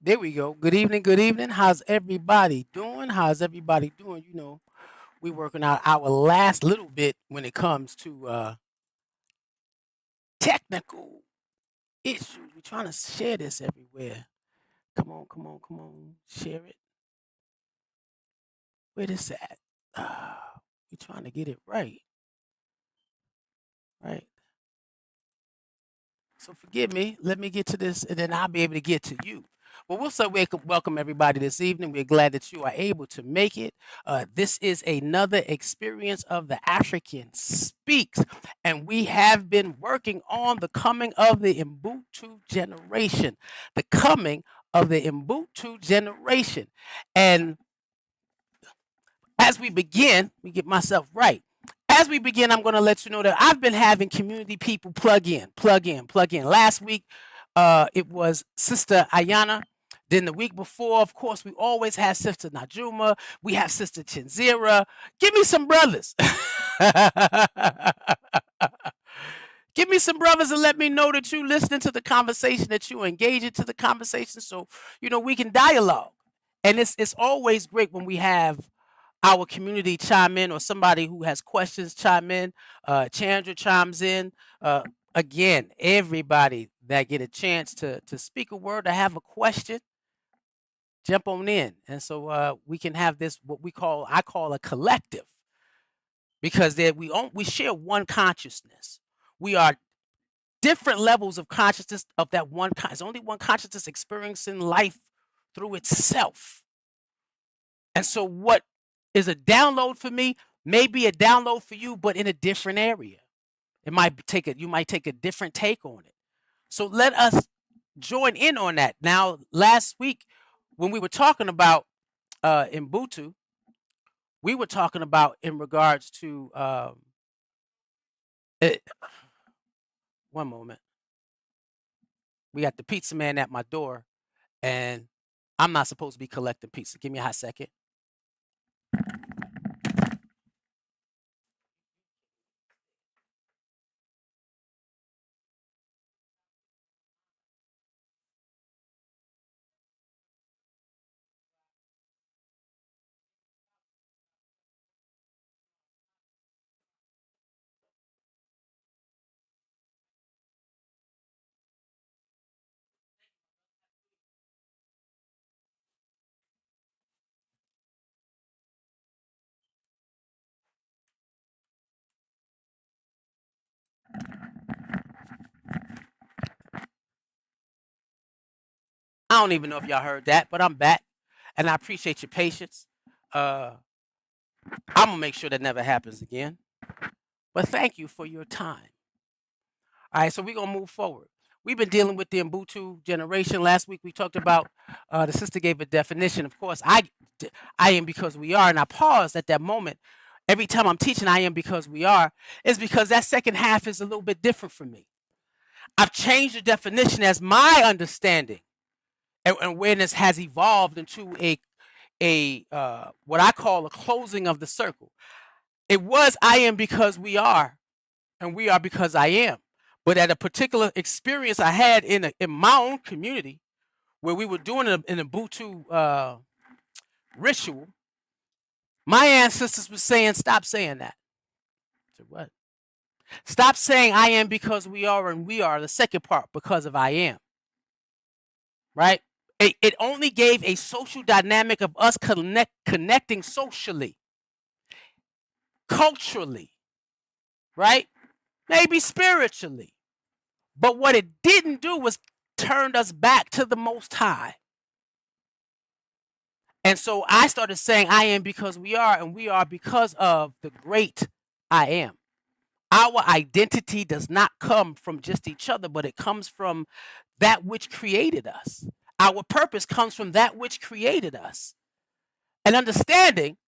There we go. Good evening. Good evening. How's everybody doing? How's everybody doing? We working out our last little bit when it comes to technical issues. We're trying to share this everywhere. Come on, come on, come on. Share it. Where this at? We're trying to get it right. Right. So forgive me. Let me get to this, and then I'll be able to get to you. Well, we'll say welcome everybody this evening. We're glad that you are able to make it. This is another experience of the African Speaks, and we have been working on the coming of the Ubuntu generation. The coming of the Ubuntu generation. And as we begin, let me get myself right. As we begin, I'm going to let you know that I've been having community people plug in, plug in, plug in. Last week, it was Sister Ayana. Then the week before, of course, we always have Sister Najuma. We have Sister Chinzira. Give me some brothers. Give me some brothers and let me know that you listening to the conversation, that you engage into the conversation, so we can dialogue. And it's always great when we have our community chime in, or somebody who has questions chime in. Chandra chimes in. Again, everybody that get a chance to speak a word, to have a question, jump on in. And so we can have this, what I call a collective, because there we share one consciousness. We are different levels of consciousness of that one. There's only one consciousness experiencing life through itself. And so what is a download for me may be a download for you, but in a different area. You might take a different take on it. So let us join in on that. Now, last week when we were talking about Ubuntu, we were talking about in regards to it, one moment. We got the pizza man at my door, and I'm not supposed to be collecting pizza. Give me a hot second. I don't even know if y'all heard that, but I'm back, and I appreciate your patience. Uh, I'm gonna make sure that never happens again. But thank you for your time. All right, so we're gonna move forward. We've been dealing with the Ubuntu generation. Last week we talked about the sister gave a definition. Of course, I am because we are, and I paused at that moment. Every time I'm teaching, I am because we are, is because that second half is a little bit different for me. I've changed the definition as my understanding and awareness has evolved into a what I call a closing of the circle. It was I am because we are, and we are because I am. But at a particular experience I had in my own community, where we were doing an Ubuntu ritual, my ancestors were saying, "Stop saying that." I said, "What? Stop saying I am because we are and we are." The second part, because of I am, right? It only gave a social dynamic of us connecting socially, culturally, right? Maybe spiritually. But what it didn't do was turned us back to the Most High. And so I started saying, I am because we are, and we are because of the great I am. Our identity does not come from just each other, but it comes from that which created us. Our purpose comes from that which created us. And understanding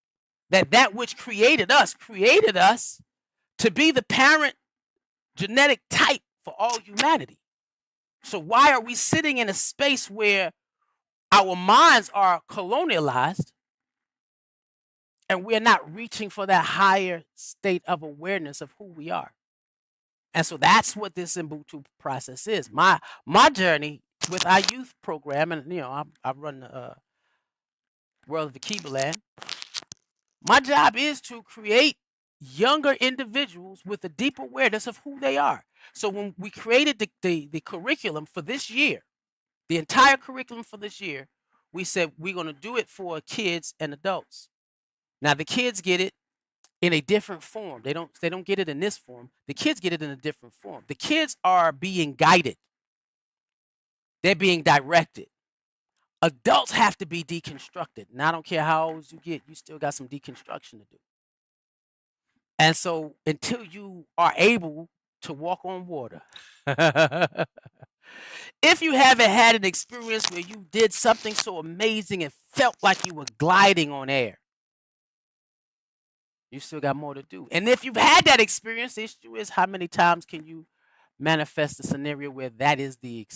that that which created us to be the parent genetic type for all humanity. So why are we sitting in a space where our minds are colonialized and we're not reaching for that higher state of awareness of who we are? And so that's what this Ubuntu process is. My journey with our youth program, and I run the World of Akiba Land. My job is to create younger individuals with a deep awareness of who they are. So when we created the curriculum for this year, the entire curriculum for this year, we said we're going to do it for kids and adults. Now the kids get it in a different form. They don't get it in this form. The kids get it in a different form. The kids are being guided. They're being directed. Adults have to be deconstructed. Now I don't care how old you get, you still got some deconstruction to do. And so until you are able to walk on water, if you haven't had an experience where you did something so amazing and felt like you were gliding on air, you still got more to do. And if you've had that experience, the issue is how many times can you manifest a scenario where that is the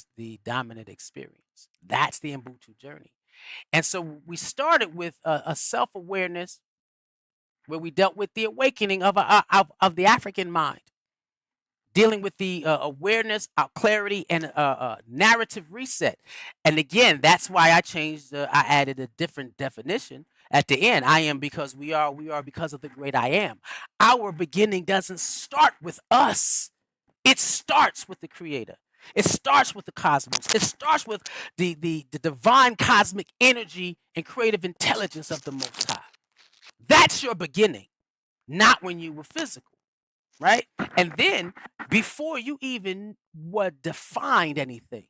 dominant experience. That's the Ubuntu journey. And so we started with a self-awareness where we dealt with the awakening of the African mind, dealing with the awareness, clarity, and narrative reset. And again, that's why I changed. I added a different definition at the end. I am because we are. We are because of the great I am. Our beginning doesn't start with us. It starts with the Creator. It starts with the cosmos. It starts with the divine cosmic energy and creative intelligence of the Most High. That's your beginning, not when you were physical, right? And then before you even were defined anything,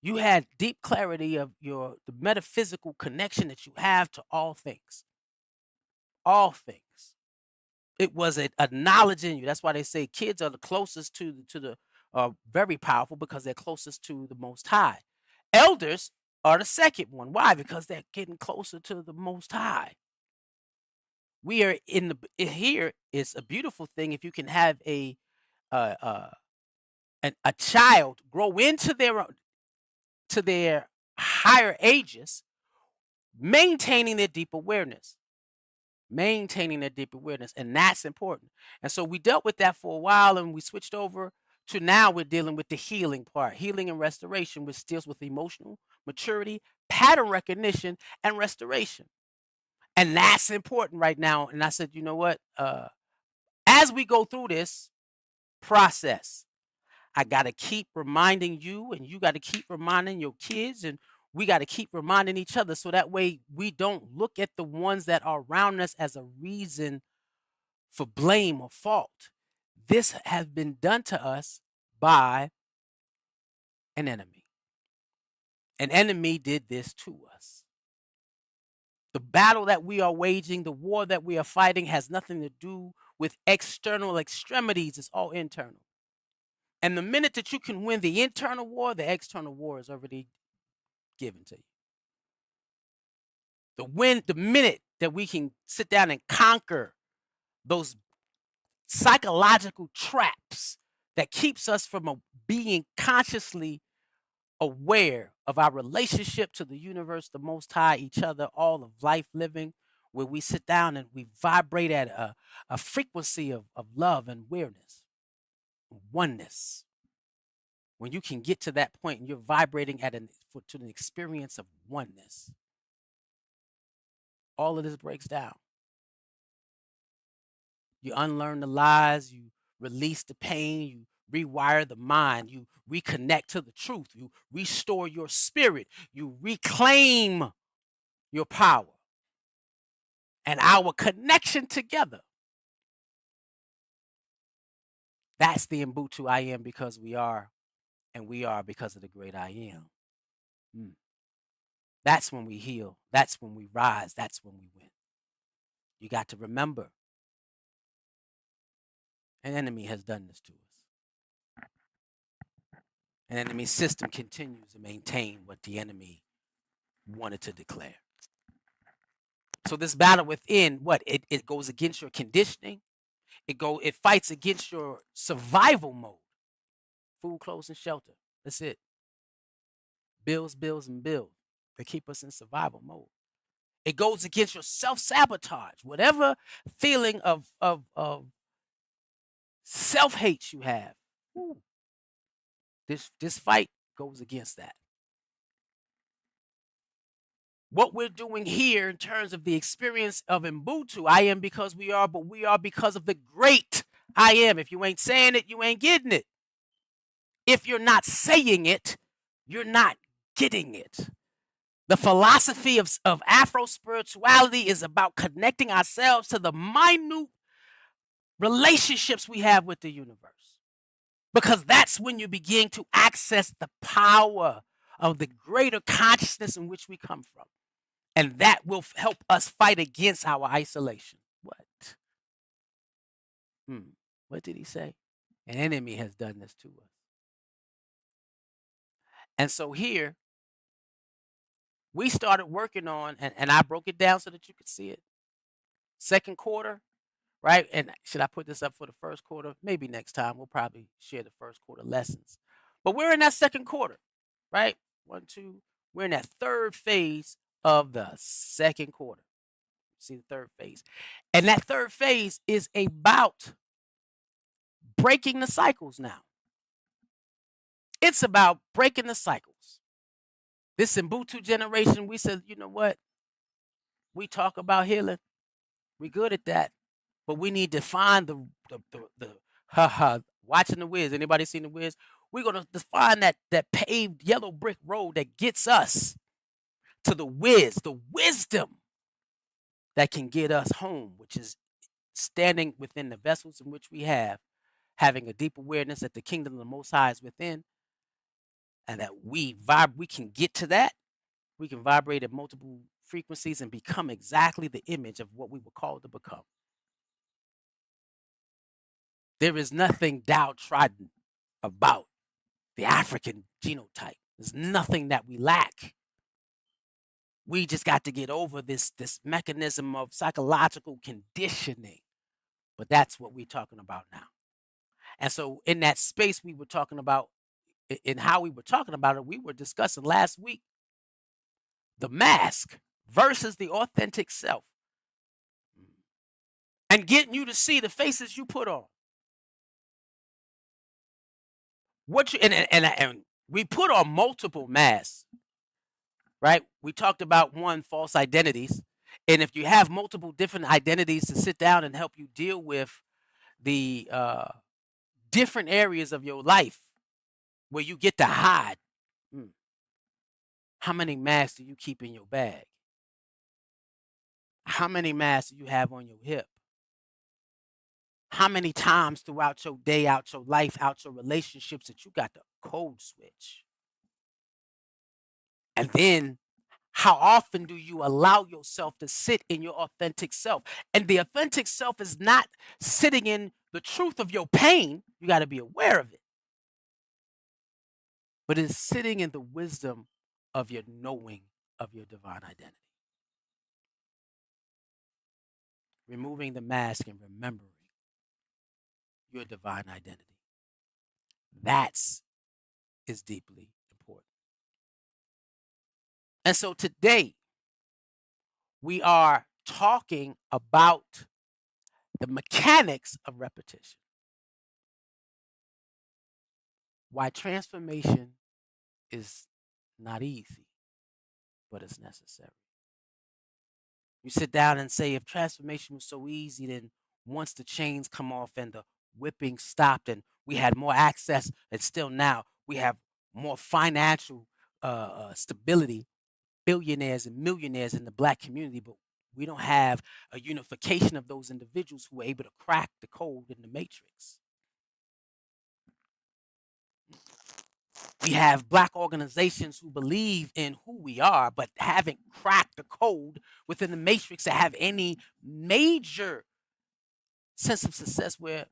you had deep clarity of the metaphysical connection that you have to all things. All things. It was a knowledge in you. That's why they say kids are the closest to the very powerful because they're closest to the Most High. Elders are the second one. Why? Because they're getting closer to the Most High. We are here. It's a beautiful thing if you can have a child grow into their higher ages, maintaining their deep awareness. And that's important. And so we dealt with that for a while, and we switched over to now we're dealing with the healing part, healing and restoration, which deals with emotional maturity, pattern recognition, and restoration. And that's important right now. And I said, you know what? As we go through this process, I got to keep reminding you, and you got to keep reminding your kids, and we got to keep reminding each other so that way we don't look at the ones that are around us as a reason for blame or fault. This has been done to us by an enemy. An enemy did this to us. The battle that we are waging, the war that we are fighting has nothing to do with external extremities. It's all internal. And the minute that you can win the internal war, the external war is already given to you. The minute that we can sit down and conquer those psychological traps that keeps us from being consciously aware of our relationship to the universe, the Most High, each other, all of life living, where we sit down and we vibrate at a frequency of love and awareness, oneness. When you can get to that point and you're vibrating to an experience of oneness, all of this breaks down. You unlearn the lies, you release the pain, you rewire the mind, you reconnect to the truth, you restore your spirit, you reclaim your power. And our connection together, that's the Ubuntu I am because we are, and we are because of the great I am. That's when we heal. That's when we rise. That's when we win. You got to remember, an enemy has done this to us. An enemy system continues to maintain what the enemy wanted to declare. So this battle within, it goes against your conditioning. It fights against your survival mode. Food, clothes, and shelter. That's it. Bills, and bills. They keep us in survival mode. It goes against your self-sabotage. Whatever feeling of self-hate you have, this fight goes against that. What we're doing here in terms of the experience of Ubuntu, I am because we are, but we are because of the great I am. If you ain't saying it, you ain't getting it. If you're not saying it, you're not getting it. The philosophy of Afro spirituality is about connecting ourselves to the minute relationships we have with the universe. Because that's when you begin to access the power of the greater consciousness in which we come from. And that will help us fight against our isolation. What? What did he say? An enemy has done this to us. And so here, we started working on, and I broke it down so that you could see it. Second quarter, right? And should I put this up for the first quarter? Maybe next time. We'll probably share the first quarter lessons. But we're in that second quarter, right? 1, 2. We're in that third phase of the second quarter. See the third phase. And that third phase is about breaking the cycles now. It's about breaking the cycles. This Ubuntu generation, we said, you know what? We talk about healing. We good at that. But we need to find the watching the Wiz. Anybody seen the Wiz? We're gonna define that paved yellow brick road that gets us to the Wiz, the wisdom that can get us home, which is standing within the vessels in which we have, having a deep awareness that the kingdom of the Most High is within, and that we can get to that. We can vibrate at multiple frequencies and become exactly the image of what we were called to become. There is nothing downtrodden about the African genotype. There's nothing that we lack. We just got to get over this mechanism of psychological conditioning. But that's what we're talking about now. And so in that space we were talking about, in how we were talking about it, we were discussing last week the mask versus the authentic self. And getting you to see the faces you put on. And we put on multiple masks, right? We talked about one, false identities. And if you have multiple different identities to sit down and help you deal with the different areas of your life where you get to hide, how many masks do you keep in your bag? How many masks do you have on your hip? How many times throughout your day, out your life, out your relationships that you got the code switch? And then how often do you allow yourself to sit in your authentic self? And the authentic self is not sitting in the truth of your pain. You got to be aware of it. But it's sitting in the wisdom of your knowing of your divine identity. Removing the mask and remembering your divine identity. That's is deeply important. And so today, we are talking about the mechanics of repetition. Why transformation is not easy, but it's necessary. You sit down and say, if transformation was so easy, then once the chains come off and the whipping stopped and we had more access, and still now we have more financial stability, billionaires and millionaires in the Black community, but we don't have a unification of those individuals who are able to crack the code in the matrix. We have Black organizations who believe in who we are, but haven't cracked the code within the matrix to have any major sense of success where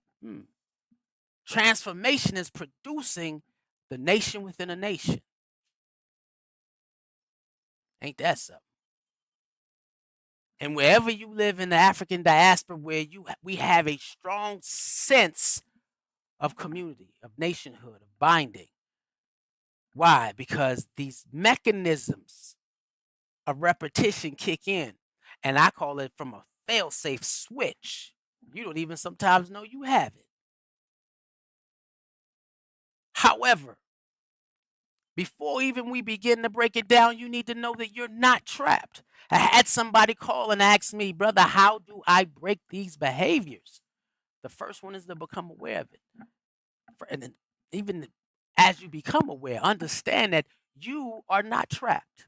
transformation is producing the nation within a nation. Ain't that something? And wherever you live in the African diaspora, where we have a strong sense of community, of nationhood, of binding. Why? Because these mechanisms of repetition kick in, and I call it from a fail-safe switch. You don't even sometimes know you have it. However, Before even we begin to break it down, you need to know that you're not trapped. I had somebody call and ask me, brother, how do I break these behaviors? The first one is to become aware of it. And then even as you become aware, understand that you are not trapped.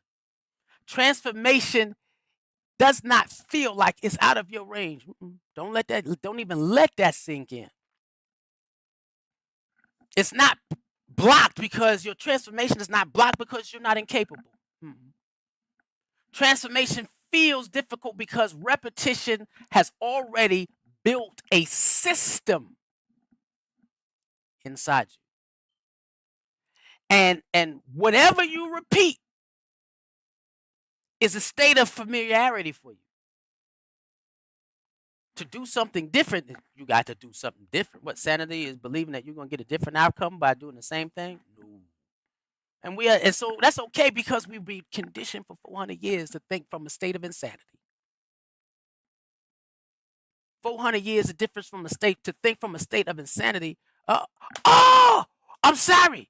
Transformation does not feel like it's out of your range. Don't even let that sink in. It's not blocked because your transformation is not blocked because you're not incapable. Transformation feels difficult because repetition has already built a system inside you. And whatever you repeat is a state of familiarity for you. To do something different, you got to do something different. What sanity is believing that you're going to get a different outcome by doing the same thing? No. And so that's okay because we've been conditioned for 400 years to think from a state of insanity. 400 years of difference from a state to think from a state of insanity. Oh, I'm sorry.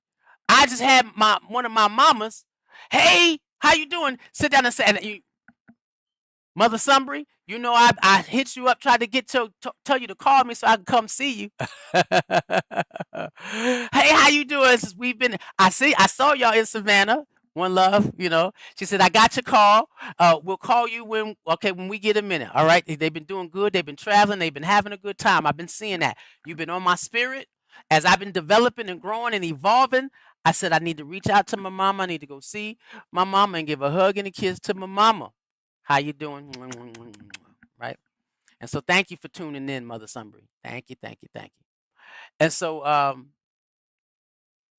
I just had one of my mamas. Hey, how you doing? Sit down and say, Mother Sumbry, you know I hit you up, tried to tell you to call me so I can come see you. Hey, how you doing? I saw y'all in Savannah. One love, She said, I got your call. We'll call you when we get a minute. All right. They've been doing good. They've been traveling. They've been having a good time. I've been seeing that. You've been on my spirit. As I've been developing and growing and evolving, I said I need to reach out to my mama. I need to go see my mama and give a hug and a kiss to my mama. How you doing? Right? And so thank you for tuning in, Mother Sumbry. Thank you, thank you, thank you. And so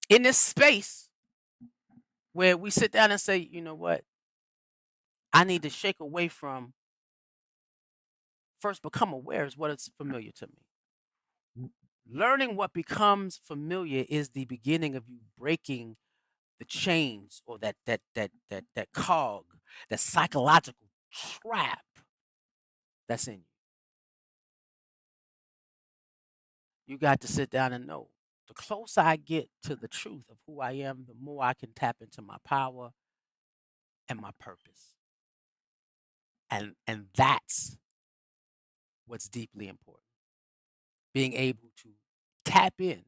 in this space where we sit down and say, you know what? I need to shake away from first become aware is what is familiar to me. Learning what becomes familiar is the beginning of you breaking the chains or that cog, that psychological trap that's in you. You got to sit down and know. The closer I get to the truth of who I am, the more I can tap into my power and my purpose. And that's what's deeply important. Being able to tap in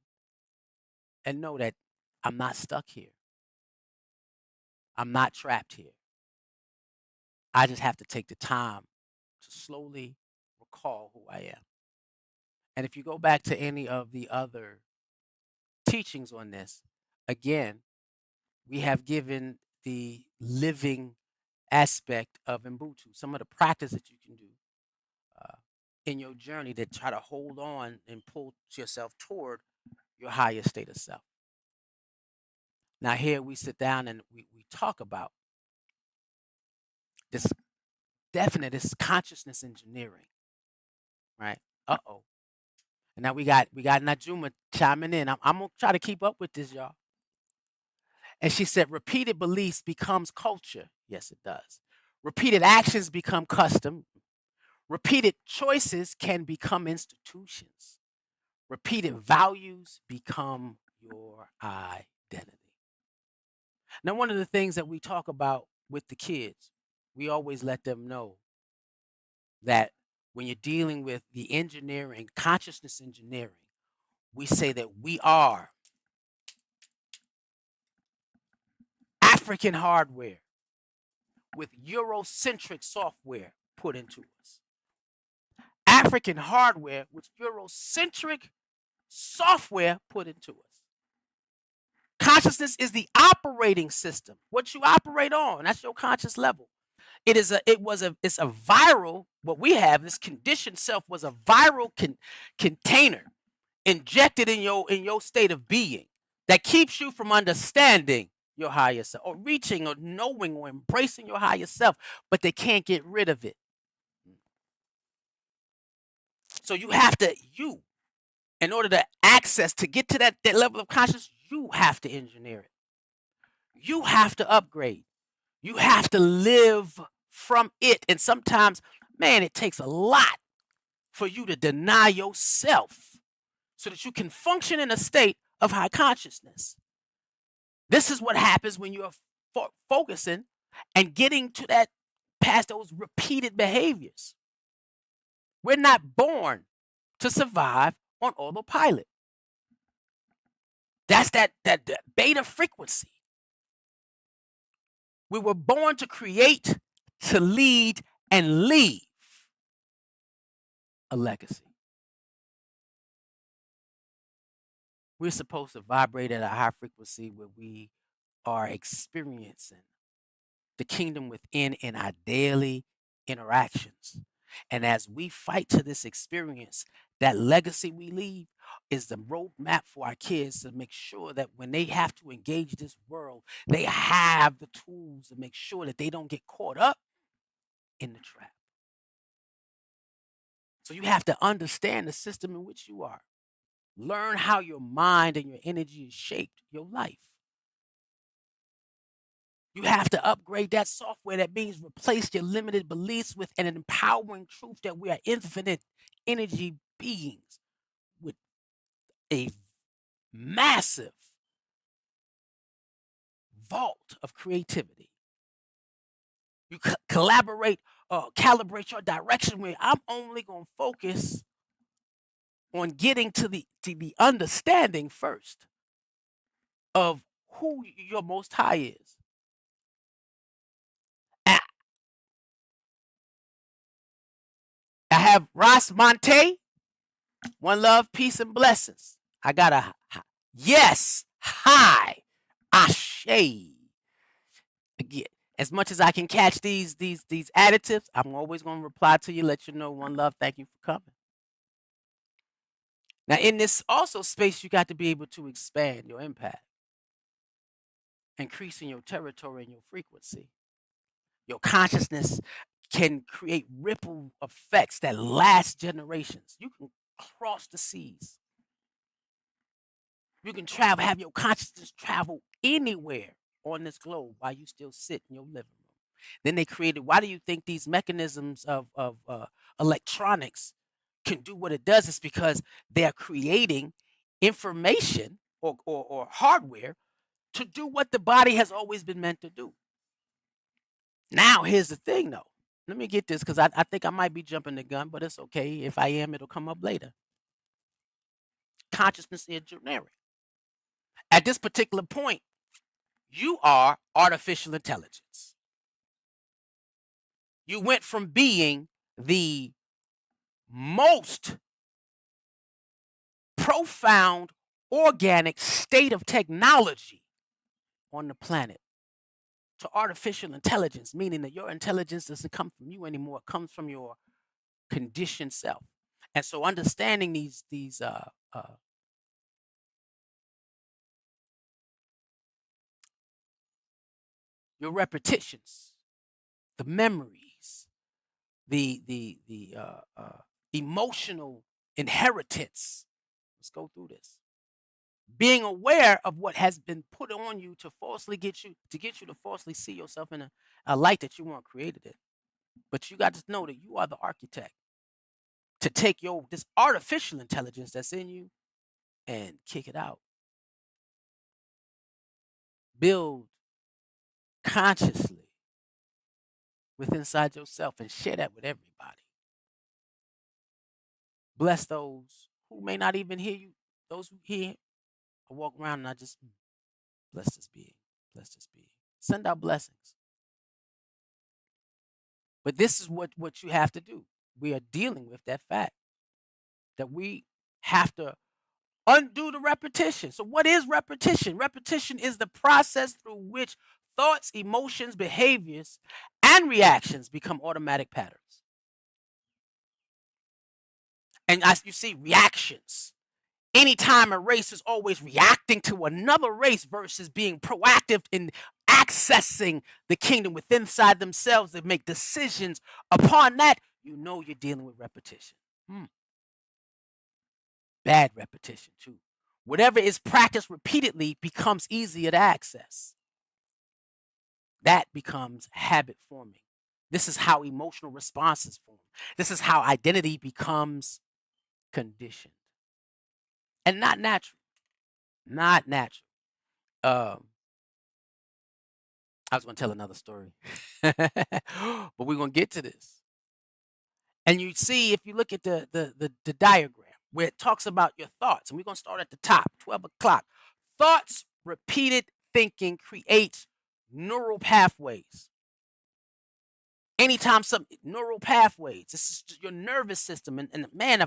and know that I'm not stuck here. I'm not trapped here. I just have to take the time to slowly recall who I am. And if you go back to any of the other teachings on this, again, we have given the living aspect of Ubuntu, some of the practice that you can do in your journey that try to hold on and pull yourself toward your higher state of self. Now here we sit down and we talk about this consciousness engineering, right? Uh-oh. And now we got Najuma chiming in. I'm gonna try to keep up with this, y'all. And she said, repeated beliefs becomes culture. Yes, it does. Repeated actions become custom. Repeated choices can become institutions. Repeated values become your identity. Now, one of the things that we talk about with the kids, we always let them know that when you're dealing with the engineering, consciousness engineering, we say that we are African hardware with Eurocentric software put into us. African hardware with Eurocentric software put into us. Consciousness is the operating system. What you operate on, that's your conscious level. It's a viral, what we have, this conditioned self was a viral container injected in your state of being that keeps you from understanding your higher self or reaching or knowing or embracing your higher self, but they can't get rid of it. So you have to, in order to to get to that level of consciousness, you have to engineer it. You have to upgrade. You have to live from it. And sometimes, man, it takes a lot for you to deny yourself so that you can function in a state of high consciousness. This is what happens when you're focusing and getting to that past those repeated behaviors. We're not born to survive on autopilot. That's that beta frequency. We were born to create, to lead, and leave a legacy. We're supposed to vibrate at a high frequency where we are experiencing the kingdom within in our daily interactions. And as we fight to this experience, that legacy we leave is the roadmap for our kids to make sure that when they have to engage this world, they have the tools to make sure that they don't get caught up in the trap. So you have to understand the system in which you are. Learn how your mind and your energy is shaped your life. You have to upgrade that software. That means replace your limited beliefs with an empowering truth that we are infinite energy beings with a massive vault of creativity. You calibrate your direction where I'm only going to focus on getting to the understanding first of who your Most High is. I have Ross Monte. One love, peace, and blessings. I got a yes, hi, ashe. Again, as much as I can catch these additives, I'm always going to reply to you, let you know one love, thank you for coming. Now, in this also space, you got to be able to expand your impact, increasing your territory and your frequency. Your consciousness can create ripple effects that last generations. You can cross the seas. You can travel, have your consciousness travel anywhere on this globe while you still sit in your living room. Then they created, why do you think these mechanisms of electronics can do what it does? It's because they're creating information or hardware to do what the body has always been meant to do. Now, here's the thing, though. Let me get this, because I think I might be jumping the gun, but it's okay. If I am, it'll come up later. Consciousness engineering. At this particular point, you are artificial intelligence. You went from being the most profound organic state of technology on the planet to artificial intelligence, meaning that your intelligence doesn't come from you anymore. It comes from your conditioned self. And so understanding these your repetitions, the memories, the emotional inheritance. Let's go through this. Being aware of what has been put on you to falsely get you to falsely see yourself in a light that you weren't created in. But you got to know that you are the architect to take this artificial intelligence that's in you and kick it out. Build consciously within inside yourself and share that with everybody. Bless those who may not even hear you. Those who hear, I walk around and I just bless this being, bless this being. Send out blessings. But this is what you have to do. We are dealing with that fact that we have to undo the repetition. So what is repetition? Repetition is the process through which thoughts, emotions, behaviors, and reactions become automatic patterns. And as you see, reactions. Anytime a race is always reacting to another race versus being proactive in accessing the kingdom within inside themselves to make decisions upon that, you know you're dealing with repetition. Bad repetition, too. Whatever is practiced repeatedly becomes easier to access. That becomes habit forming. This is how emotional responses form. This is how identity becomes conditioned. And not natural. Not natural. I was going to tell another story, but we're going to get to this. And you see, if you look at the diagram where it talks about your thoughts, and we're going to start at the top, 12 o'clock. Thoughts, repeated thinking creates neural pathways. Anytime some neural pathways, this is your nervous system. And man,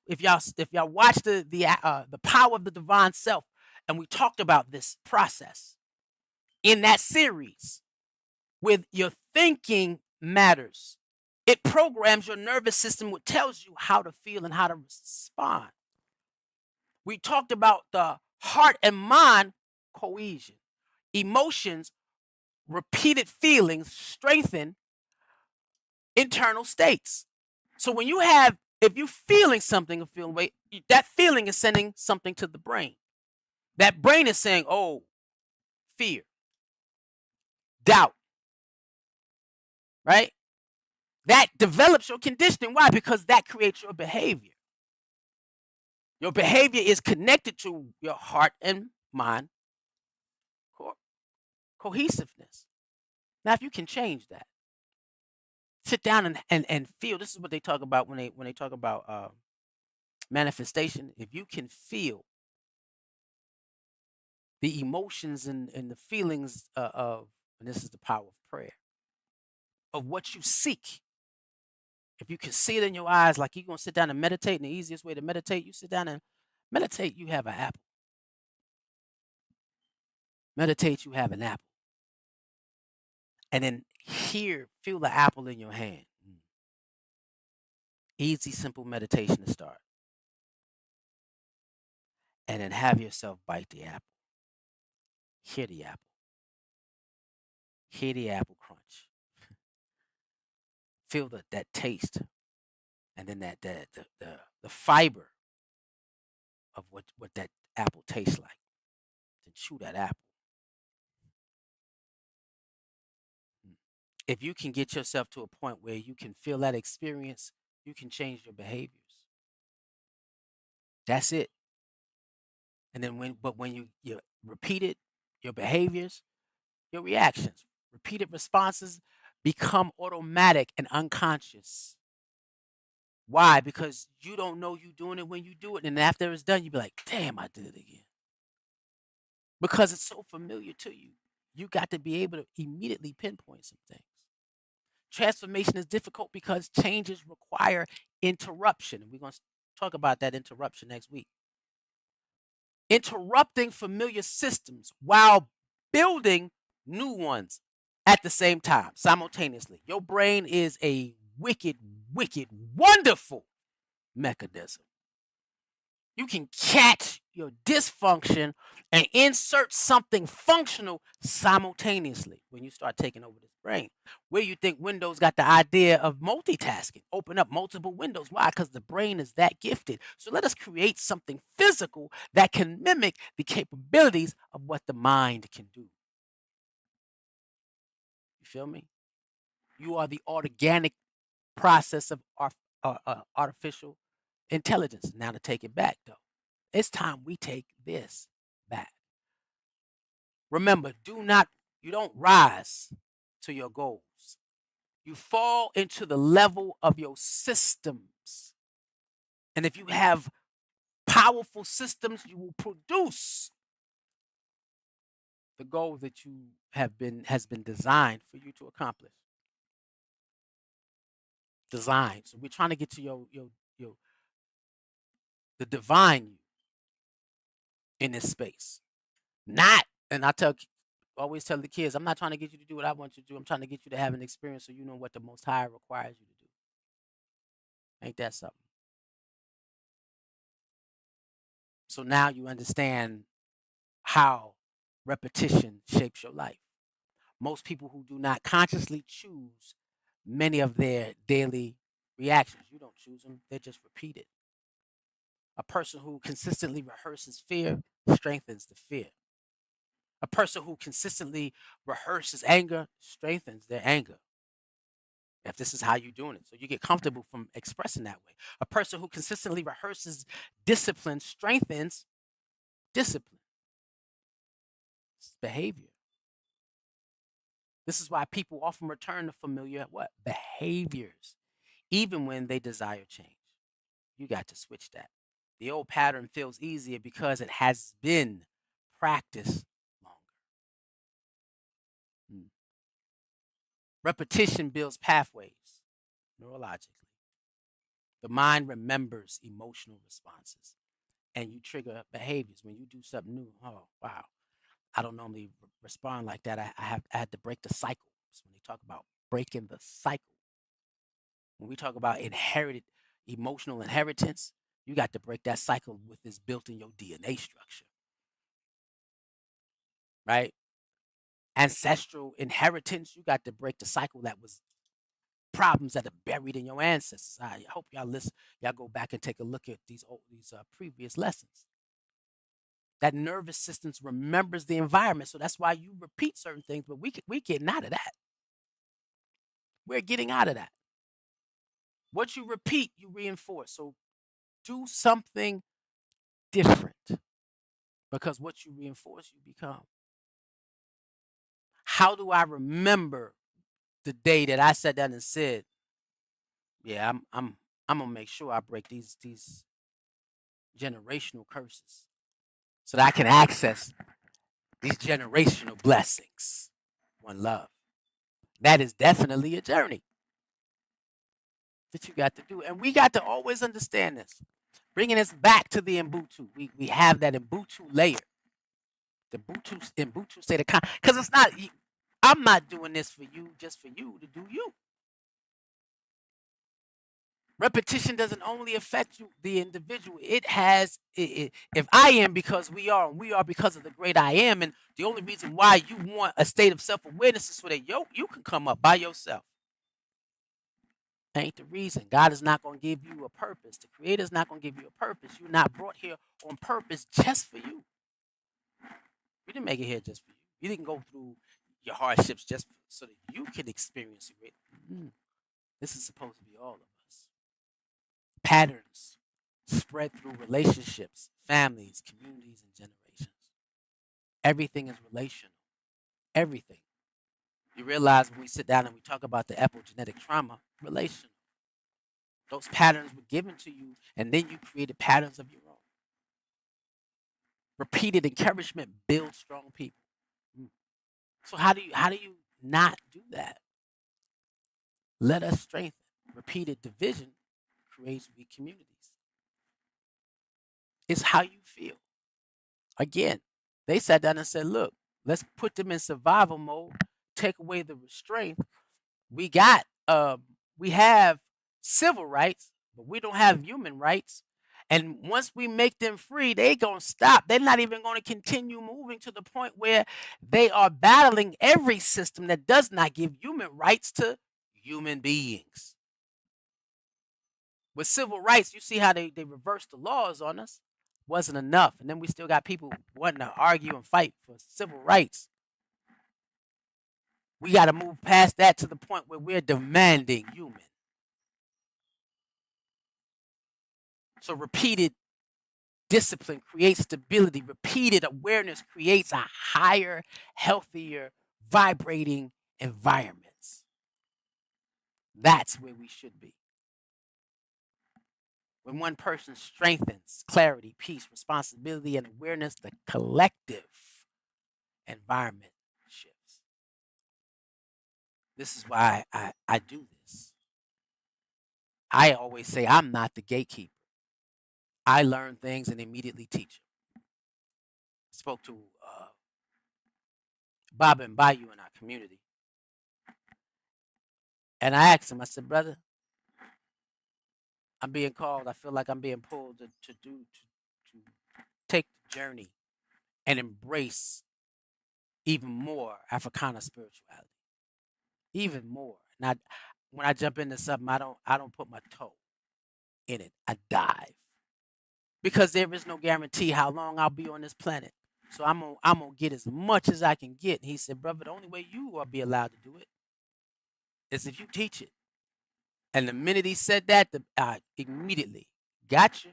if y'all watch the power of the divine self, and we talked about this process in that series, with your thinking matters. It programs your nervous system, which tells you how to feel and how to respond. We talked about the heart and mind cohesion. Emotions, repeated feelings strengthen internal states. So when if you're feeling something, that feeling is sending something to the brain. That brain is saying, oh, fear, doubt, right? That develops your conditioning. Why? Because that creates your behavior. Your behavior is connected to your heart and mind cohesiveness. Now, if you can change that, sit down and feel. This is what they talk about when they talk about manifestation. If you can feel the emotions and the feelings and this is the power of prayer, of what you seek. If you can see it in your eyes, like you're going to sit down and meditate, and the easiest way to meditate, you sit down and meditate, you have an apple. Meditate, you have an apple. And then feel the apple in your hand. Easy, simple meditation to start. And then have yourself bite the apple. Hear the apple. Hear the apple crunch. Feel that taste. And then the fiber of what that apple tastes like. Then chew that apple. If you can get yourself to a point where you can feel that experience, you can change your behaviors. That's it. And then when you repeat it, your behaviors, your reactions, repeated responses become automatic and unconscious. Why? Because you don't know you're doing it when you do it. And after it's done, you be like, damn, I did it again. Because it's so familiar to you. You got to be able to immediately pinpoint some things. Transformation is difficult because changes require interruption. And we're going to talk about that interruption next week. Interrupting familiar systems while building new ones at the same time, simultaneously. Your brain is a wicked, wonderful mechanism. You can catch your dysfunction and insert something functional simultaneously when you start taking over this brain. Where you think Windows got the idea of multitasking, open up multiple windows. Why? Because the brain is that gifted. So let us create something physical that can mimic the capabilities of what the mind can do. You feel me? You are the organic process of artificial intelligence. Now to take it back, though. It's time we take this back. Remember, you don't rise to your goals. You fall into the level of your systems. And if you have powerful systems, you will produce the goal that has been designed for you to accomplish. Designed. So we're trying to get to the divine you in this space. And always tell the kids, I'm not trying to get you to do what I want you to do. I'm trying to get you to have an experience so you know what the Most High requires you to do. Ain't that something? So now you understand how repetition shapes your life. Most people who do not consciously choose many of their daily reactions, you don't choose them, they're just repeated. A person who consistently rehearses fear strengthens the fear. A person who consistently rehearses anger strengthens their anger. If this is how you're doing it. So you get comfortable from expressing that way. A person who consistently rehearses discipline strengthens discipline. It's behavior. This is why people often return to familiar what? Behaviors, even when they desire change. You got to switch that. The old pattern feels easier because it has been practiced longer. Mm. Repetition builds pathways neurologically. The mind remembers emotional responses and you trigger behaviors when you do something new. Oh, wow. I don't normally respond like that. I had to break the cycle. So when they talk about breaking the cycle, when we talk about inherited emotional inheritance, you got to break that cycle with this built in your DNA structure, right? Ancestral inheritance, you got to break the cycle that was problems that are buried in your ancestors. I hope y'all listen, y'all go back and take a look at these previous lessons. That nervous system remembers the environment, so that's why you repeat certain things. But we getting out of that. We're getting out of that. What you repeat, you reinforce. So do something different because what you reinforce, you become. How do I remember the day that I sat down and said, "Yeah, I'm gonna make sure I break these generational curses so that I can access these generational blessings." One love. That is definitely a journey that you got to do, and we got to always understand this. Bringing us back to the Ubuntu, we have that Ubuntu layer, the Ubuntu state of consciousness, because it's not. I'm not doing this for you just for you to do you. Repetition doesn't only affect you, the individual. It has, if I am because we are, and we are because of the great I am, and the only reason why you want a state of self-awareness is so that you can come up by yourself. That ain't the reason. God is not going to give you a purpose. The Creator is not going to give you a purpose. You're not brought here on purpose just for you. You didn't make it here just for you. You didn't go through your hardships just so that you can experience it. This is supposed to be all of us. Patterns spread through relationships, families, communities, and generations. Everything is relational. Everything. You realize when we sit down and we talk about the epigenetic trauma, relational. Those patterns were given to you, and then you created patterns of your own. Repeated encouragement builds strong people. So how do you not do that? Let us strengthen. Repeated division creates weak communities. It's how you feel. Again, they sat down and said, look, let's put them in survival mode, take away the restraint. We have civil rights, but we don't have human rights. And once we make them free, they gonna stop. They're not even gonna continue moving to the point where they are battling every system that does not give human rights to human beings. With civil rights, you see how they reversed the laws on us. Wasn't enough. And then we still got people wanting to argue and fight for civil rights. We got to move past that to the point where we're demanding human. So repeated discipline creates stability. Repeated awareness creates a higher, healthier, vibrating environments. That's where we should be. When one person strengthens clarity, peace, responsibility, and awareness, the collective environment shifts. This is why I do this. I always say I'm not the gatekeeper. I learn things and immediately teach them. Spoke to Bob and Bayou in our community. And I asked him, I said, brother, I'm being called. I feel like I'm being pulled to take the journey and embrace even more Africana spirituality. Even more. Now, when I jump into something, I don't put my toe in it. I dive. Because there is no guarantee how long I'll be on this planet. So I'm gonna get as much as I can get. And he said, brother, the only way you will be allowed to do it is if you teach it. And the minute he said that, I immediately got you.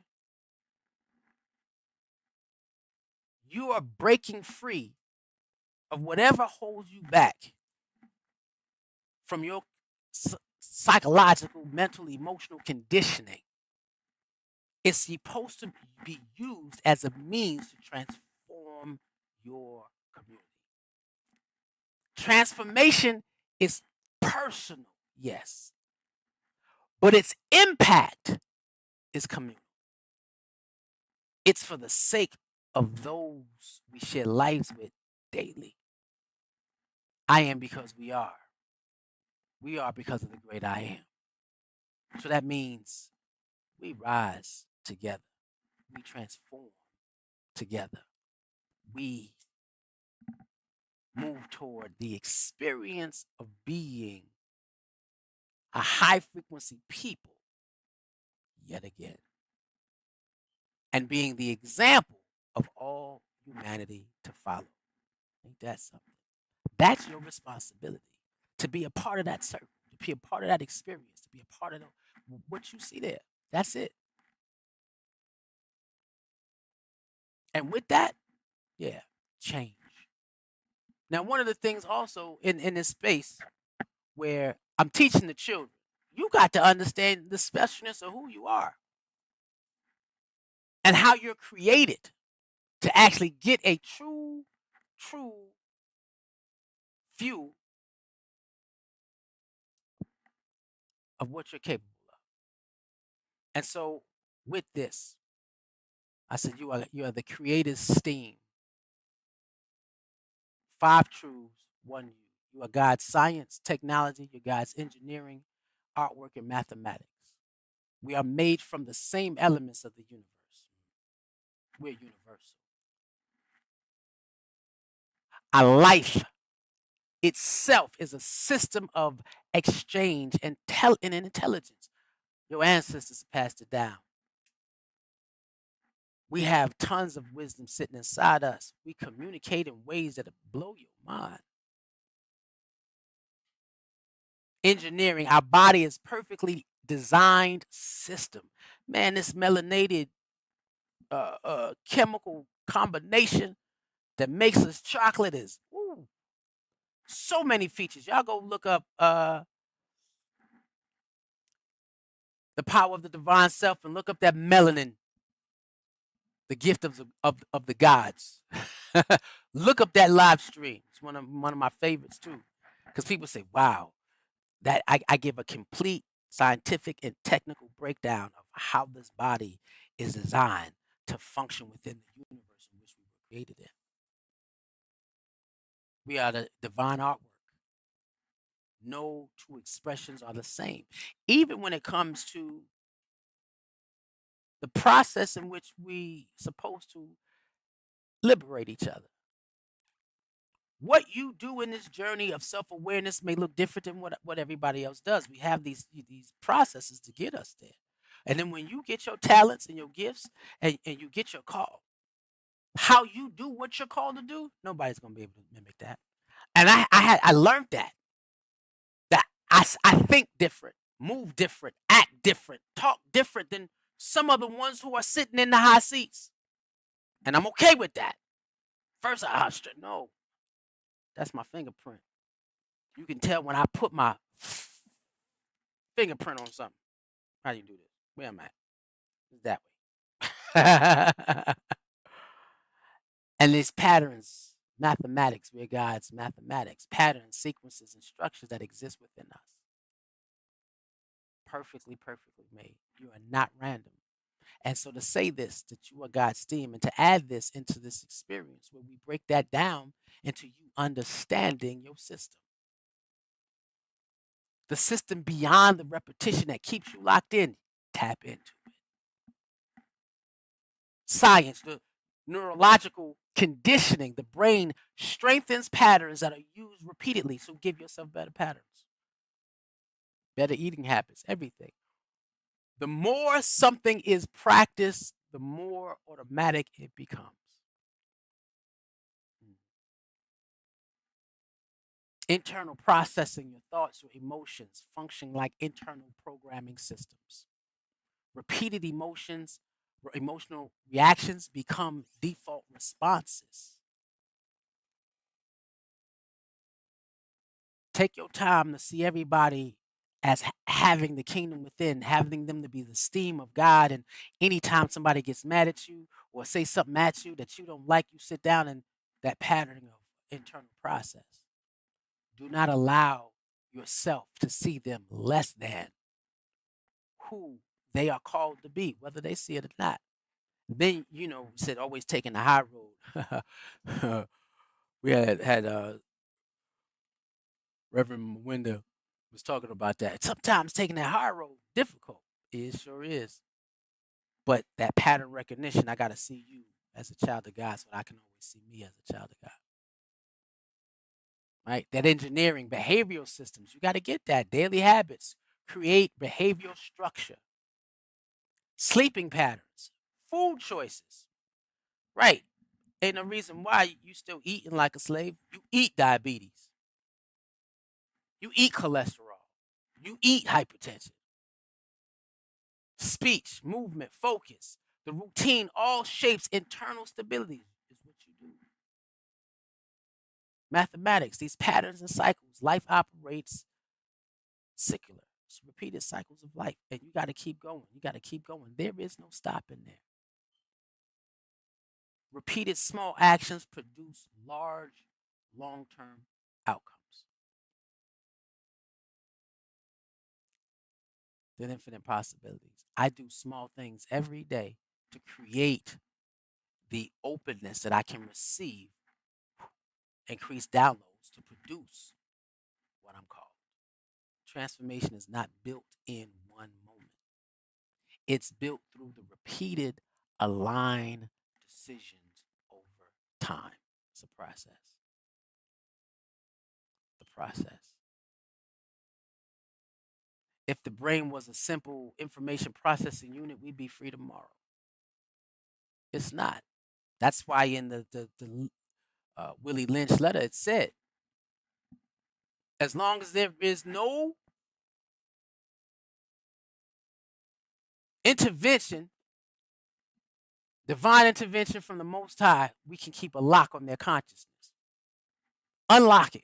You are breaking free of whatever holds you back. from your psychological, mental, emotional conditioning. It's supposed to be used as a means to transform your community. Transformation is personal, yes, but its impact is communal. It's for the sake of those we share lives with daily. I am because we are. We are because of the great I am. So that means we rise together. We transform together. We move toward the experience of being a high frequency people yet again, and being the example of all humanity to follow. Ain't that something? That's your responsibility, to be a part of that circle, to be a part of that experience, to be a part of what you see there. That's it. And with that, yeah, change. Now, one of the things also in this space where I'm teaching the children, you got to understand the specialness of who you are and how you're created to actually get a true view of what you're capable of. And so with this, I said you are the creator's steam. 5 truths, 1 you. You are God's science, technology, you're God's engineering, artwork, and mathematics. We are made from the same elements of the universe. We're universal. Our life itself is a system of exchange and intelligence. Your ancestors passed it down. We have tons of wisdom sitting inside us. We communicate in ways that blow your mind. Engineering, our body is perfectly designed system. Man, this melanated chemical combination that makes us chocolate is so many features. Y'all go look up The Power of the Divine Self and look up that melanin, the gift of the gods. Look up that live stream. It's one of my favorites too, because people say, "Wow, that I give a complete scientific and technical breakdown of how this body is designed to function within the universe in which we were created in. We are the divine artwork. No two expressions are the same, even when it comes to the process in which we supposed to liberate each other. What you do in this journey of self-awareness may look different than what everybody else does. We have these processes to get us there. And then when you get your talents and your gifts and you get your call, how you do what you're called to do, nobody's gonna be able to mimic that. And I learned that I think different, move different, act different, talk different than some of the ones who are sitting in the high seats. And I'm okay with that. First, no, that's my fingerprint. You can tell when I put my fingerprint on something. How do you do this? Where am I? It's that way. And these patterns, mathematics, we're God's mathematics, patterns, sequences, and structures that exist within us. Perfectly made. You are not random. And so to say this, that you are God's steam, and to add this into this experience where we break that down into you understanding your system. The system beyond the repetition that keeps you locked in, tap into it. Science, the neurological conditioning, the brain strengthens patterns that are used repeatedly. So give yourself better patterns, better eating habits, everything. The more something is practiced, the more automatic it becomes. Internal processing, your thoughts, your emotions function like internal programming systems. Repeated emotions, emotional reactions become default responses. Take your time to see everybody as having the kingdom within, having them to be the esteem of God. And anytime somebody gets mad at you or say something at you that you don't like, you sit down and that pattern of internal process. Do not allow yourself to see them less than who they are called to be, whether they see it or not. Then, said always taking the high road. We had Reverend Mwenda was talking about that. Sometimes taking that high road difficult. It sure is. But that pattern recognition, I got to see you as a child of God so I can always see me as a child of God. Right? That engineering, behavioral systems, you got to get that. Daily habits, create behavioral structure. Sleeping patterns, food choices. Right. Ain't no reason why you still eating like a slave. You eat diabetes. You eat cholesterol. You eat hypertension. Speech, movement, focus, the routine all shapes internal stability is what you do. Mathematics, these patterns and cycles, life operates secular. It's repeated cycles of life. And you got to keep going. You got to keep going. There is no stopping there. Repeated small actions produce large, long-term outcomes. The infinite possibilities. I do small things every day to create the openness that I can receive, increase downloads to produce what I'm called. Transformation is not built in one moment. It's built through the repeated aligned decisions over time. It's a process. The process. If the brain was a simple information processing unit, we'd be free tomorrow. It's not. That's why in the Willie Lynch letter it said, as long as there is no intervention, divine intervention from the Most High, we can keep a lock on their consciousness. Unlock it.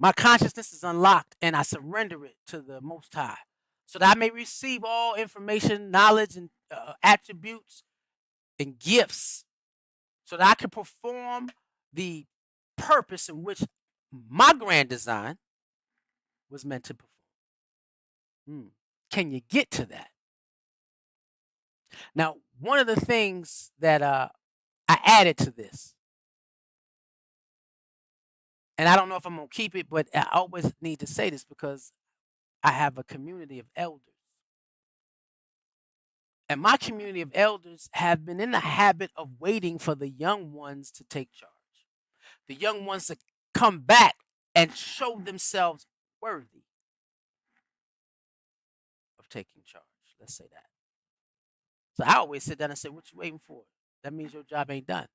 My consciousness is unlocked and I surrender it to the Most High so that I may receive all information, knowledge, and attributes and gifts so that I can perform the purpose in which my grand design was meant to perform. Can you get to that? Now, one of the things that I added to this, and I don't know if I'm going to keep it, but I always need to say this because I have a community of elders. And my community of elders have been in the habit of waiting for the young ones to take charge. The young ones to come back and show themselves worthy of taking charge. Let's say that. So I always sit down and say, what you waiting for? That means your job ain't done.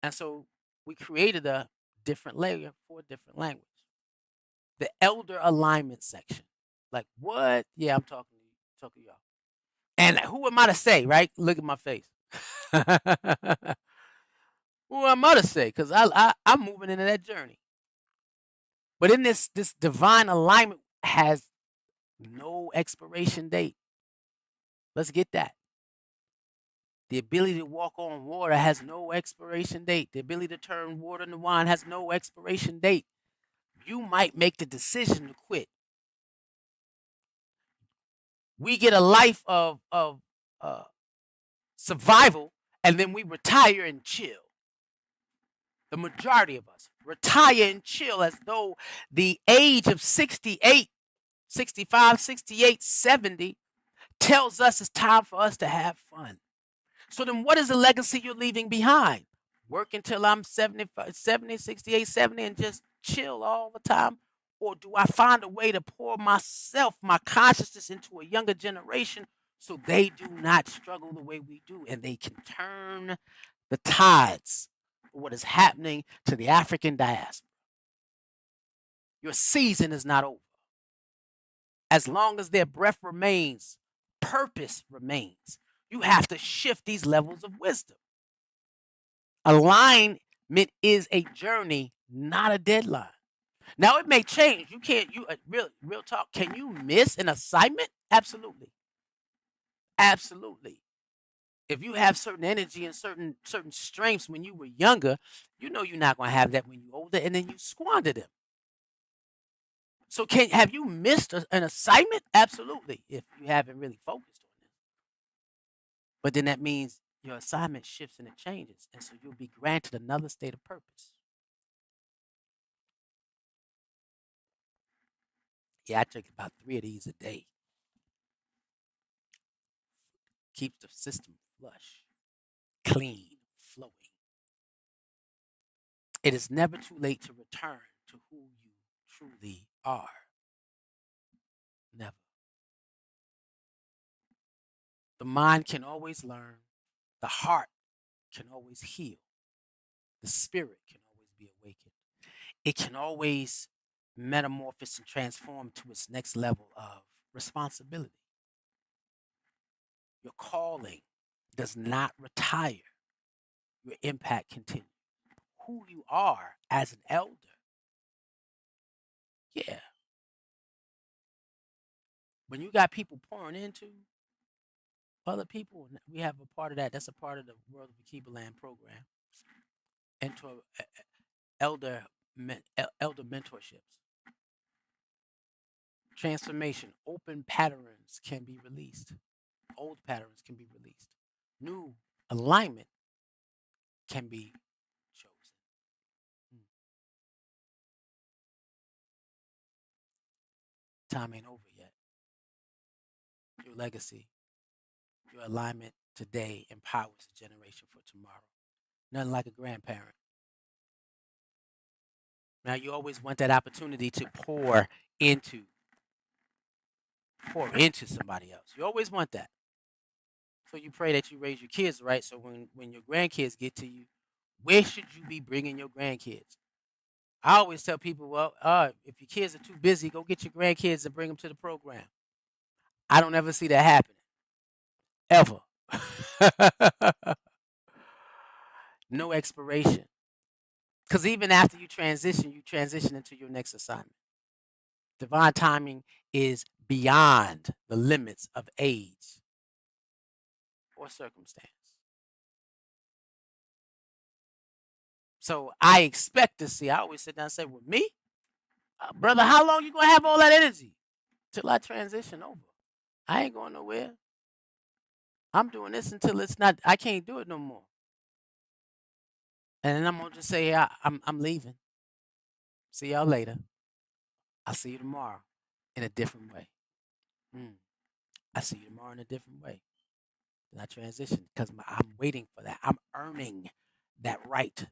And so we created a different layer for a different language. The elder alignment section. Like what? Yeah, I'm talking to y'all. And who am I to say, right? Look at my face. Who am I to say? Because I'm moving into that journey. But in this divine alignment has no expiration date. Let's get that. The ability to walk on water has no expiration date. The ability to turn water into wine has no expiration date. You might make the decision to quit. We get a life of survival, and then we retire and chill. The majority of us retire and chill as though the age of 68, 65, 68, 70 tells us it's time for us to have fun. So then what is the legacy you're leaving behind? Work until I'm 75, 70, 68, 70 and just chill all the time? Or do I find a way to pour myself, my consciousness into a younger generation so they do not struggle the way we do and they can turn the tides of what is happening to the African diaspora? Your season is not over. As long as their breath remains, purpose remains. You have to shift these levels of wisdom. Alignment is a journey, not a deadline. Now it may change. You can't. Real talk. Can you miss an assignment? Absolutely, absolutely. If you have certain energy and certain strengths when you were younger, you know you're not going to have that when you're older, and then you squander them. So have you missed an assignment? Absolutely, if you haven't really focused on it. But then that means your assignment shifts and it changes, and so you'll be granted another state of purpose. Yeah, I drink about 3 of these a day. Keeps the system flush, clean, flowing. It is never too late to return to who you truly are. Never. The mind can always learn. The heart can always heal. The spirit can always be awakened. It can always metamorphose and transform to its next level of responsibility. Your calling does not retire. Your impact continues. Who you are as an elder. Yeah. When you got people pouring into other people, we have a part of that. That's a part of the World of Akiba Land program. Into elder mentorships. Transformation. Open patterns can be released. Old patterns can be released. New alignment can be chosen. Time ain't over yet. Your legacy, your alignment today empowers the generation for tomorrow. Nothing like a grandparent. Now you always want that opportunity to pour into somebody else. You always want that. So you pray that you raise your kids right. So when your grandkids get to you, where should you be bringing your grandkids? I always tell people, well, if your kids are too busy, go get your grandkids and bring them to the program. I don't ever see that happening. Ever. No expiration. Because even after you transition into your next assignment. Divine timing is beyond the limits of age or circumstance. So I expect to see, I always sit down and say, with me, brother, how long you going to have all that energy? Till I transition over. I ain't going nowhere. I'm doing this until I can't do it no more. And then I'm going to just say, I'm leaving. See y'all later. I'll see you tomorrow in a different way. I see you tomorrow in a different way. Then I transition because I'm waiting for that. I'm earning that right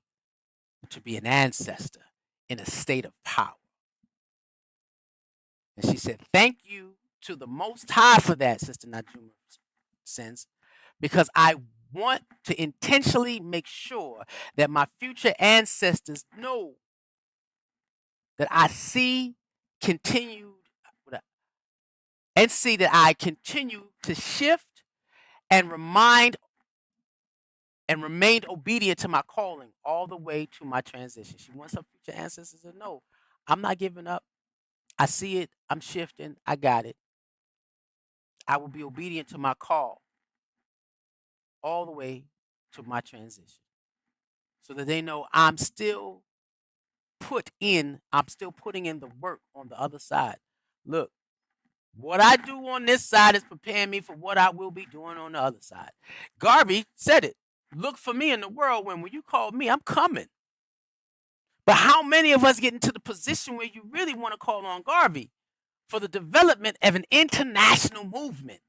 to be an ancestor in a state of power. And she said, thank you to the Most High for that, Sister Najuma sends, because I want to intentionally make sure that my future ancestors know that I see that I continue to shift and remained obedient to my calling all the way to my transition. She wants her future ancestors to know, I'm not giving up. I see it. I'm shifting. I got it. I will be obedient to my call all the way to my transition so that they know I'm still putting in the work on the other side. Look, what I do on this side is preparing me for what I will be doing on the other side. Garvey said it. Look for me in the world when you call me, I'm coming. But how many of us get into the position where you really want to call on Garvey for the development of an international movement?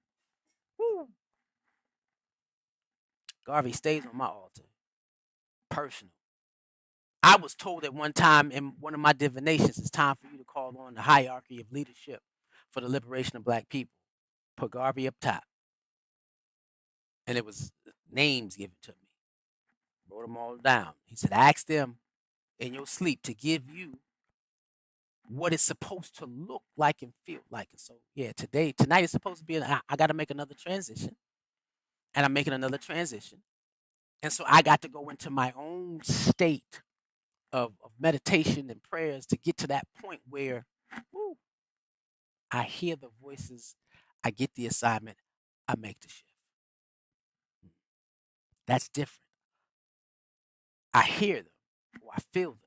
Woo. Garvey stays on my altar. Personal. I was told at one time in one of my divinations, it's time for you to call on the hierarchy of leadership for the liberation of black people. Put Garvey up top. And it was names given to me. Wrote them all down. He said, ask them in your sleep to give you what it's supposed to look like and feel like. And so, yeah, tonight is supposed to be, I got to make another transition. And I'm making another transition. And so I got to go into my own state of meditation and prayers to get to that point where woo, I hear the voices, I get the assignment, I make the shift. That's different. I hear them or I feel them.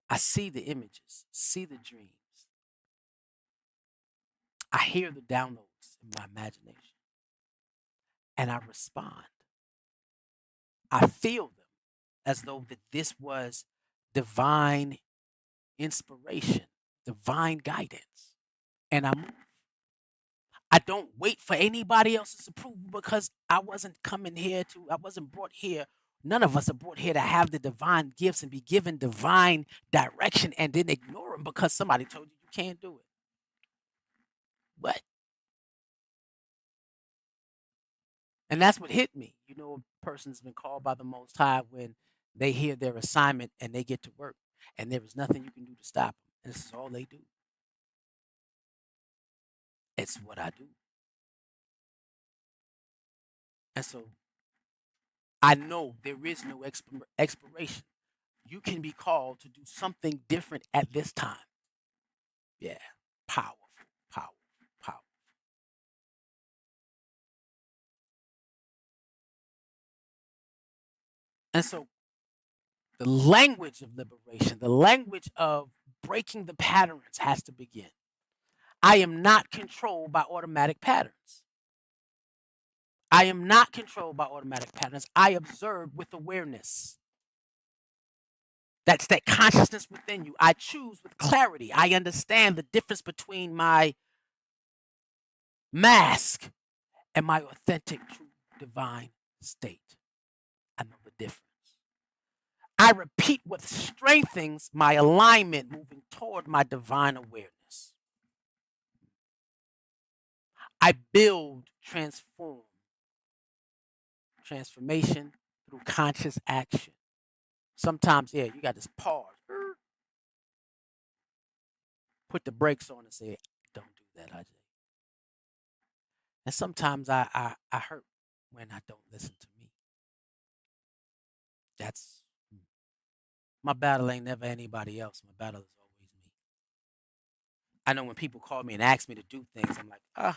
I see the images, see the dreams. I hear the downloads in my imagination and I respond. I feel them as though that this was divine inspiration, divine guidance. And I move. I don't wait for anybody else's approval because I wasn't I wasn't brought here. None of us are brought here to have the divine gifts and be given divine direction and then ignore them because somebody told you can't do it. What? And that's what hit me. You know, a person's been called by the Most High when they hear their assignment and they get to work, and there is nothing you can do to stop them. And this is all they do. It's what I do. And so I know there is no expiration. You can be called to do something different at this time. Yeah, powerful, powerful, powerful. And so the language of liberation, the language of breaking the patterns has to begin. I am not controlled by automatic patterns. I am not controlled by automatic patterns. I observe with awareness. That's that consciousness within you. I choose with clarity. I understand the difference between my mask and my authentic, true, divine state. I know the difference. I repeat what strengthens my alignment moving toward my divine awareness. I build, transformation through conscious action. Sometimes, yeah, you got to pause, put the brakes on and say, don't do that, Ajay. And sometimes I hurt when I don't listen to me. That's my battle ain't never anybody else. My battle is always me. I know when people call me and ask me to do things, I'm like,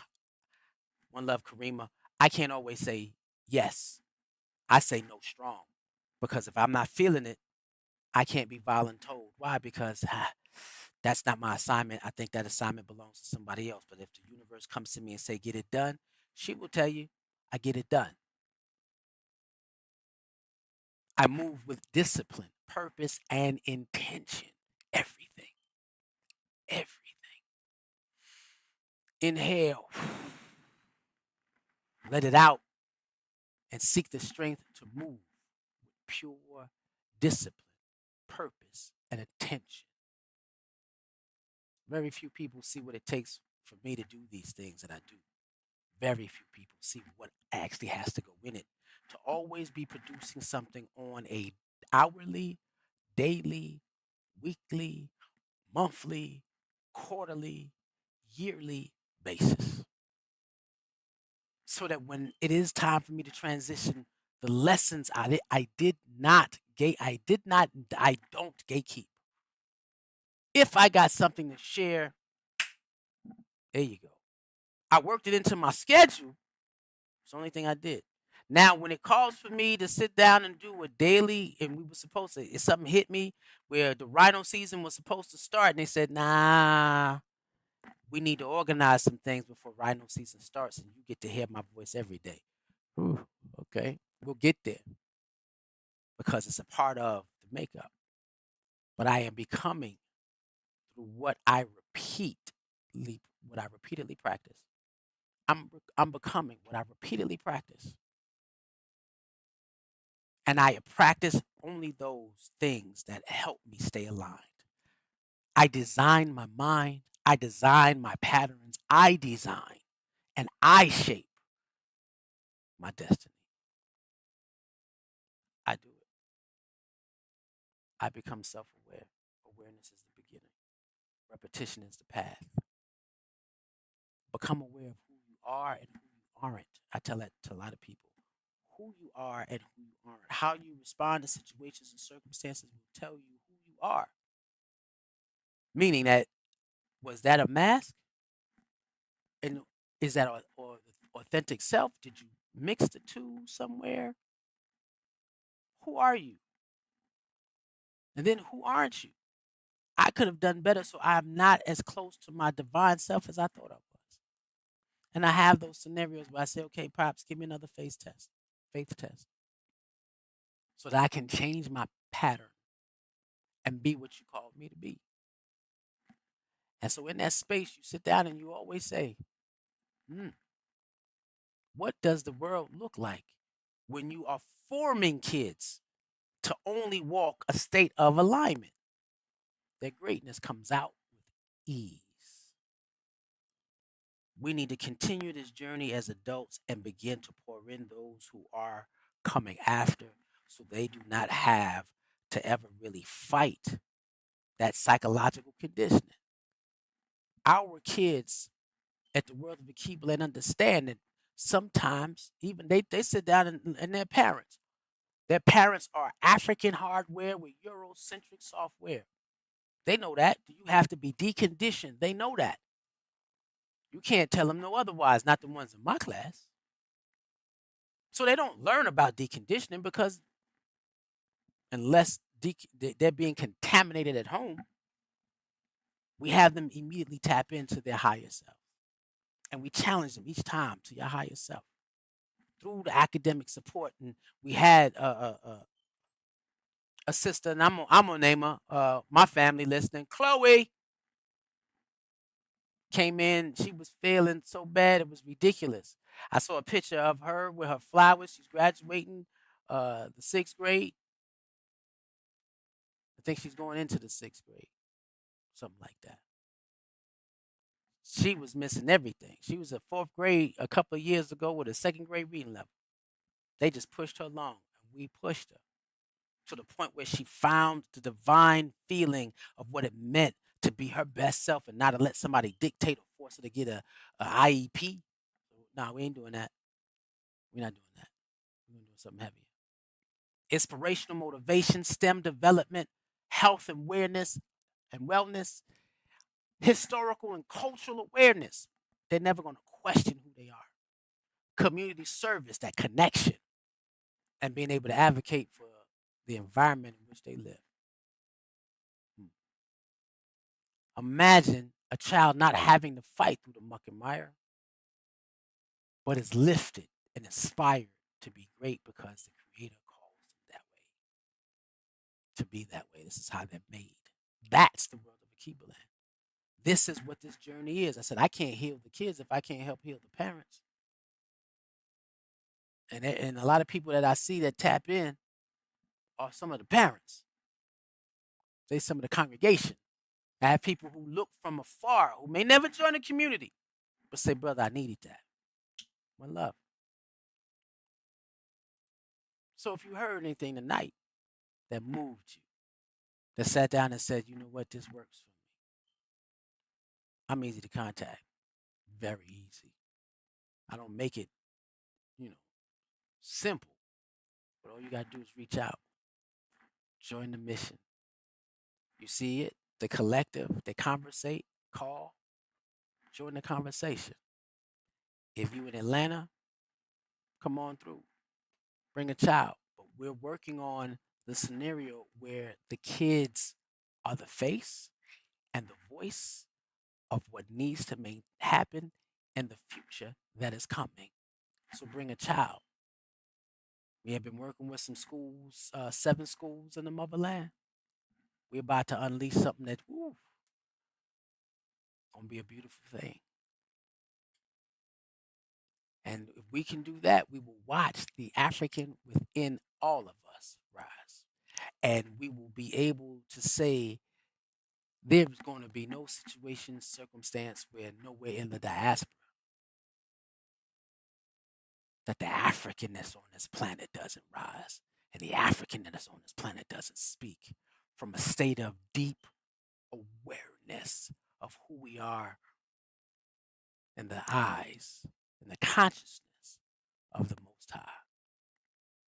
one love, Karima. I can't always say yes. I say no strong because if I'm not feeling it, I can't be voluntold. Why? Because that's not my assignment. I think that assignment belongs to somebody else. But if the universe comes to me and say, get it done, she will tell you, I get it done. I move with discipline, purpose, and intention. Everything. Everything. Inhale. Let it out and seek the strength to move with pure discipline, purpose, and attention. Very few people see what it takes for me to do these things that I do. Very few people see what actually has to go in it to always be producing something on a hourly, daily, weekly, monthly, quarterly, yearly basis. So that when it is time for me to transition, the lessons I don't gatekeep. If I got something to share, there you go. I worked it into my schedule. It's the only thing I did. Now, when it calls for me to sit down and do a daily, and we were supposed to, if something hit me where the rhino season was supposed to start, and they said, nah, we need to organize some things before rhino season starts, and you get to hear my voice every day. Ooh, okay, we'll get there because it's a part of the makeup. But I am becoming through what I repeatedly practice. I'm becoming what I repeatedly practice. And I practice only those things that help me stay aligned. I design my mind, I design my patterns, I design and I shape my destiny. I do it. I become self aware. Awareness is the beginning, repetition is the path. Become aware of who you are and who you aren't. I tell that to a lot of people. Who you are and who you aren't. How you respond to situations and circumstances will tell you who you are. Meaning that, was that a mask? And is that or authentic self? Did you mix the two somewhere? Who are you? And then who aren't you? I could have done better, so I'm not as close to my divine self as I thought I was. And I have those scenarios where I say, okay, Pops, give me another faith test, so that I can change my pattern and be what you called me to be. And so in that space, you sit down and you always say, hmm, what does the world look like when you are forming kids to only walk a state of alignment? Their greatness comes out with ease. We need to continue this journey as adults and begin to pour in those who are coming after, so they do not have to ever really fight that psychological conditioning. Our kids at the World of Akibble and understand that sometimes even they sit down and their parents are African hardware with Eurocentric software. They know that. You have to be deconditioned. They know that. You can't tell them no otherwise, not the ones in my class. So they don't learn about deconditioning because unless they're being contaminated at home, we have them immediately tap into their higher self. And we challenge them each time to your higher self through the academic support. And we had a sister, and I'm gonna name her, my family listening, Chloe, came in. She was feeling so bad it was ridiculous. I saw a picture of her with her flowers. She's graduating the 6th grade. I think she's going into the 6th grade, something like that. She was missing everything. She was at 4th grade a couple of years ago with a 2nd grade reading level. They just pushed her along, and we pushed her to the point where she found the divine feeling of what it meant to be her best self and not to let somebody dictate or force her to get a IEP. No, we ain't doing that. We're not doing that. We're doing something heavier. Inspirational motivation, STEM development, health and awareness and wellness, historical and cultural awareness. They're never going to question who they are. Community service, that connection, and being able to advocate for the environment in which they live. Imagine a child not having to fight through the muck and mire, but is lifted and inspired to be great because the Creator calls them that way. To be that way. This is how they're made. That's the world of Akiba. This is what this journey is. I said, I can't heal the kids if I can't help heal the parents. And a lot of people that I see that tap in are some of the parents. They some of the congregation. I have people who look from afar who may never join the community, but say, brother, I needed that. One love. So if you heard anything tonight that moved you, that sat down and said, you know what, this works for me, I'm easy to contact. Very easy. I don't make it, simple. But all you got to do is reach out, join the mission. You see it, the collective, they conversate, call, join the conversation. If you in Atlanta, come on through, bring a child. But we're working on the scenario where the kids are the face and the voice of what needs to happen in the future that is coming. So bring a child. We have been working with some schools, 7 schools in the motherland. We're about to unleash something that, gonna be a beautiful thing. And if we can do that, we will watch the African within all of us rise. And we will be able to say there's going to be no situation, circumstance where nowhere in the diaspora that the African that's on this planet doesn't rise. And the African that's on this planet doesn't speak from a state of deep awareness of who we are in the eyes and the consciousness of the Most High.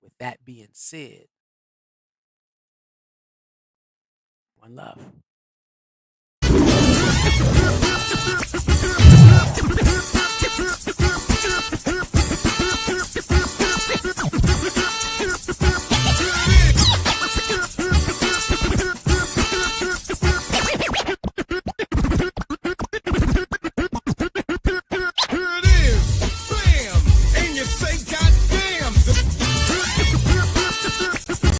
With that being said, one One love.